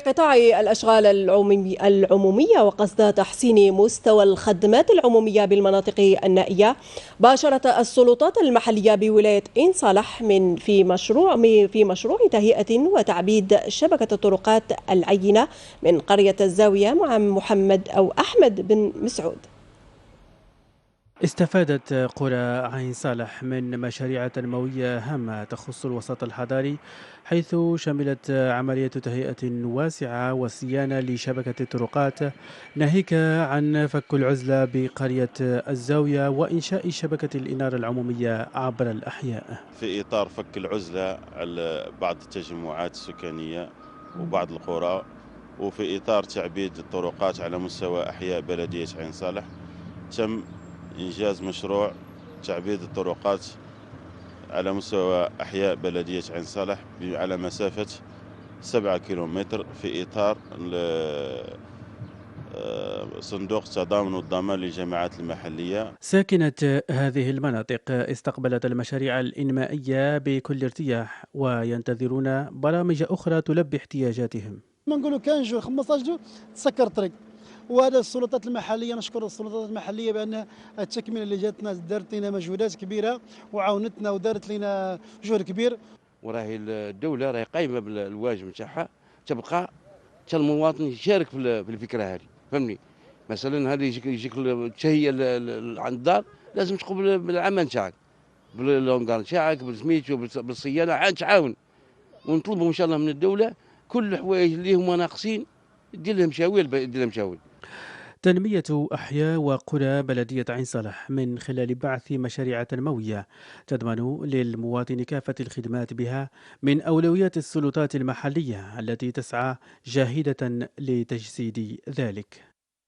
قطاع الأشغال العمومية وقصد تحسين مستوى الخدمات العمومية بالمناطق النائية، باشرت السلطات المحلية بولاية إن صالح في مشروع تهيئة وتعبيد شبكة الطرقات العينة من قرية الزاوية مع أحمد بن مسعود. استفادت قرى عين صالح من مشاريع تنموية هامة تخص الوسط الحضري، حيث شملت عملية تهيئة واسعة وصيانة لشبكة الطرقات، ناهيك عن فك العزلة بقرية الزاوية وإنشاء شبكة الإنارة العمومية عبر الأحياء. في إطار فك العزلة على بعض التجمعات السكنية وبعض القرى، وفي إطار تعبيد الطرقات على مستوى أحياء بلدية عين صالح، تم إنجاز مشروع تعبيد الطرقات على مستوى أحياء بلدية عين صالح على مسافة 7 كيلومتر في إطار صندوق التضامن والضمان للجماعات المحلية. ساكنة هذه المناطق استقبلت المشاريع الإنمائية بكل ارتياح، وينتظرون برامج أخرى تلبي احتياجاتهم. ما نقولوا كان جو 15 جو تسكر الطريق، وهذا السلطات المحليه، نشكر السلطات المحليه بان التكمله اللي جاتنا دارت لنا مجهودات كبيره وعاونتنا ودارت لنا جهد كبير. وراهي الدوله راهي قايمه بالواجب نتاعها، تبقى حتى المواطن يشارك في الفكره هذه، فهمني. مثلا هذه يجيك التهيئه عند الدار، لازم تقوم بالعمل نتاعك، باللونغار نتاعك، بالسميتو، بالصيانه، عاد تعاون. ونطلبوا ان شاء الله من الدوله كل الحوايج اللي هما ناقصين دير لهم مشاوير، دير لهم مشاوير. تنمية أحياء وقرى بلدية عين صالح من خلال بعث مشاريع تنموية تضمن للمواطن كافة الخدمات بها من أولويات السلطات المحلية التي تسعى جاهدة لتجسيد ذلك.